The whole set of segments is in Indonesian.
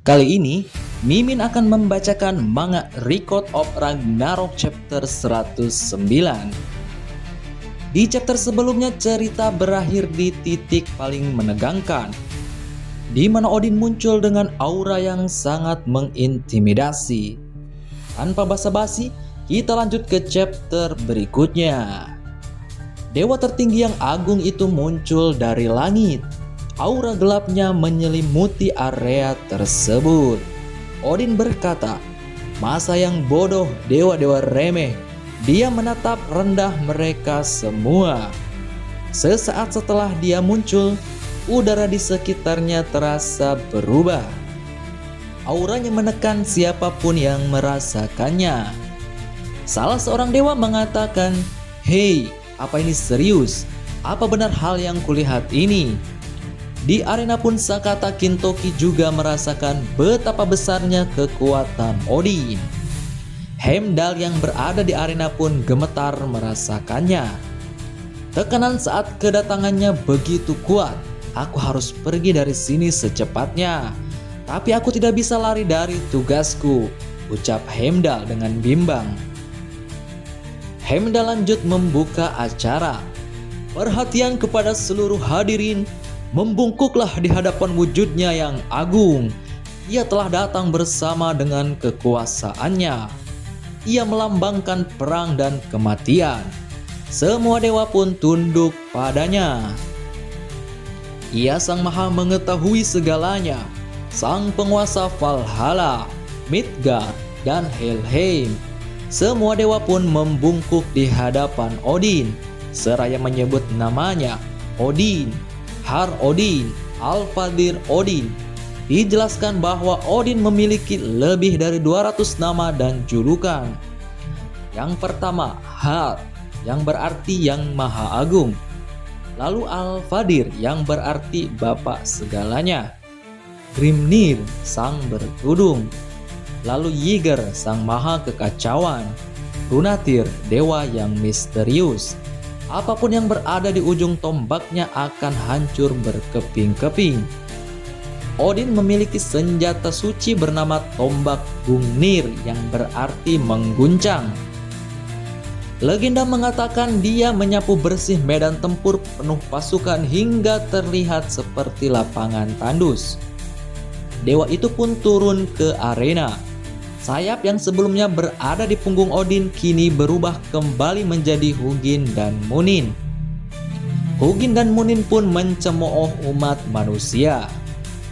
Kali ini, Mimin akan membacakan manga Record of Ragnarok chapter 109. Di chapter sebelumnya cerita berakhir di titik paling menegangkan, di mana Odin muncul dengan aura yang sangat mengintimidasi. Tanpa basa-basi, kita lanjut ke chapter berikutnya. Dewa tertinggi yang agung itu muncul dari langit. Aura gelapnya menyelimuti area tersebut. Odin berkata, "Masa yang bodoh, dewa-dewa remeh." Dia menatap rendah mereka semua. Sesaat setelah dia muncul, udara di sekitarnya terasa berubah. Auranya menekan siapapun yang merasakannya. Salah seorang dewa mengatakan, "Hei, apa ini serius? Apa benar hal yang kulihat ini?" Di arena pun Sakata Kintoki juga merasakan betapa besarnya kekuatan Odin. Heimdall yang berada di arena pun gemetar merasakannya. Tekanan saat kedatangannya begitu kuat. "Aku harus pergi dari sini secepatnya. Tapi aku tidak bisa lari dari tugasku," ucap Heimdall dengan bimbang. Heimdall lanjut membuka acara. "Perhatian kepada seluruh hadirin, membungkuklah di hadapan wujudnya yang agung. Ia telah datang bersama dengan kekuasaannya. Ia melambangkan perang dan kematian. Semua dewa pun tunduk padanya. Ia sang maha mengetahui segalanya, sang penguasa Valhalla, Midgard, dan Helheim." Semua dewa pun membungkuk di hadapan Odin, seraya menyebut namanya, Odin, Har Odin, Alfadir Odin. Dijelaskan bahwa Odin memiliki lebih dari 200 nama dan julukan. Yang pertama, Har, yang berarti yang maha agung. Lalu Alfadir, yang berarti bapak segalanya. Grimnir, sang bertudung. Lalu Yiger, sang maha kekacauan. Runatir, dewa yang misterius. Apapun yang berada di ujung tombaknya akan hancur berkeping-keping. Odin memiliki senjata suci bernama tombak Gungnir yang berarti mengguncang. Legenda mengatakan dia menyapu bersih medan tempur penuh pasukan hingga terlihat seperti lapangan tandus. Dewa itu pun turun ke arena. Sayap yang sebelumnya berada di punggung Odin kini berubah kembali menjadi Hugin dan Munin. Hugin dan Munin pun mencemooh umat manusia.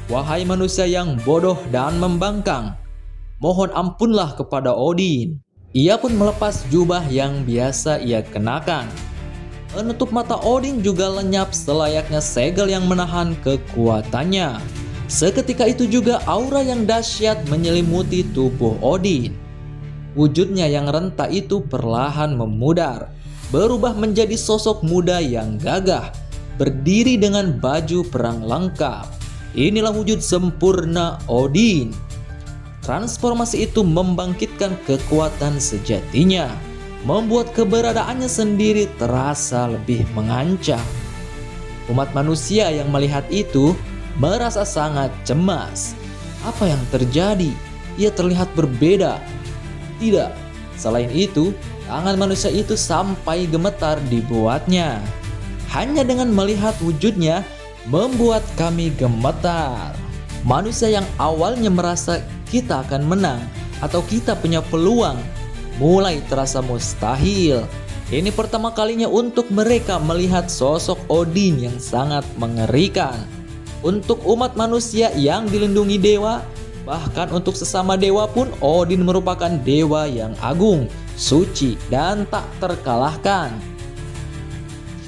"Wahai manusia yang bodoh dan membangkang, mohon ampunlah kepada Odin." Ia pun melepas jubah yang biasa ia kenakan. Penutup mata Odin juga lenyap selayaknya segel yang menahan kekuatannya. Seketika itu juga aura yang dahsyat menyelimuti tubuh Odin. Wujudnya yang renta itu perlahan memudar, berubah menjadi sosok muda yang gagah, berdiri dengan baju perang lengkap. Inilah wujud sempurna Odin. Transformasi itu membangkitkan kekuatan sejatinya, membuat keberadaannya sendiri terasa lebih mengancam. Umat manusia yang melihat itu merasa sangat cemas. Apa yang terjadi? Ia terlihat berbeda. Tidak, selain itu, tangan manusia itu sampai gemetar dibuatnya. Hanya dengan melihat wujudnya, membuat kami gemetar. Manusia yang awalnya merasa kita akan menang atau kita punya peluang, mulai terasa mustahil. Ini pertama kalinya untuk mereka melihat sosok Odin yang sangat mengerikan. Untuk umat manusia yang dilindungi dewa, bahkan untuk sesama dewa pun Odin merupakan dewa yang agung, suci, dan tak terkalahkan.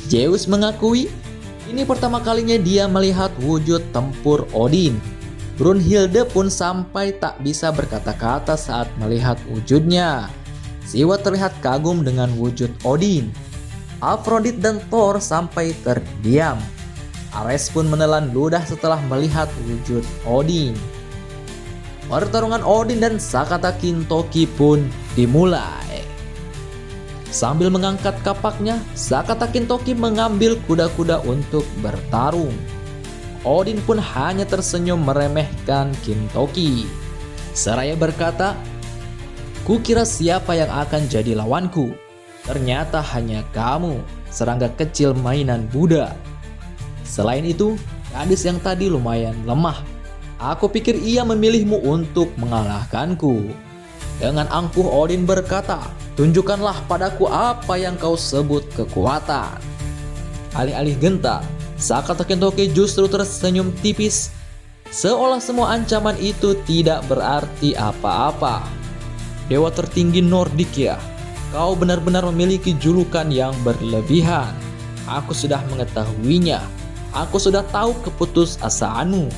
Zeus mengakui ini pertama kalinya dia melihat wujud tempur Odin. Brunhilde pun sampai tak bisa berkata-kata saat melihat wujudnya. Siwa terlihat kagum dengan wujud Odin. Aphrodite dan Thor sampai terdiam. Ares pun menelan ludah setelah melihat wujud Odin. Pertarungan Odin dan Sakata Kintoki pun dimulai. Sambil mengangkat kapaknya, Sakata Kintoki mengambil kuda-kuda untuk bertarung. Odin pun hanya tersenyum meremehkan Kintoki. Seraya berkata, "Kukira siapa yang akan jadi lawanku? Ternyata hanya kamu, serangga kecil mainan Buddha. Selain itu, gadis yang tadi lumayan lemah. Aku pikir ia memilihmu untuk mengalahkanku." Dengan angkuh Odin berkata, "Tunjukkanlah padaku apa yang kau sebut kekuatan." Alih-alih gentar, Sakata Kintoki justru tersenyum tipis, seolah semua ancaman itu tidak berarti apa-apa. "Dewa tertinggi Nordikia, kau benar-benar memiliki julukan yang berlebihan. Aku sudah mengetahuinya. Aku sudah tahu keputusasaanmu."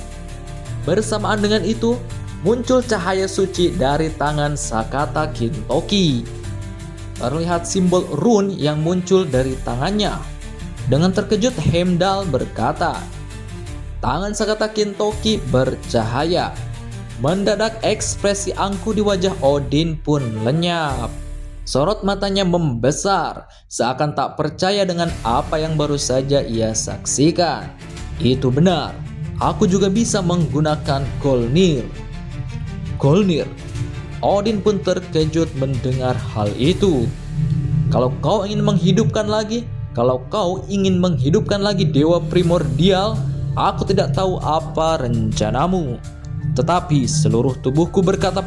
Bersamaan dengan itu, muncul cahaya suci dari tangan Sakata Kintoki. Terlihat simbol rune yang muncul dari tangannya. Dengan terkejut, Heimdall berkata, tangan Sakata Kintoki bercahaya. Mendadak ekspresi angkuh di wajah Odin pun lenyap. Sorot matanya membesar, seakan tak percaya dengan apa yang baru saja ia saksikan. Itu benar, aku juga bisa menggunakan Golnir. Golnir. Odin pun terkejut mendengar hal itu. Kalau kau ingin menghidupkan lagi dewa primordial, aku tidak tahu apa rencanamu. Tetapi seluruh tubuhku berkata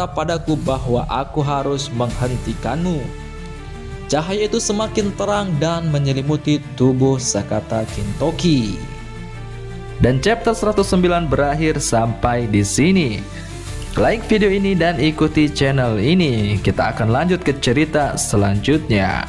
padaku bahwa aku harus menghentikanmu. Cahaya itu semakin terang dan menyelimuti tubuh Sakata Kintoki. Dan chapter 109 berakhir sampai di sini. Like video ini dan ikuti channel ini. Kita akan lanjut ke cerita selanjutnya.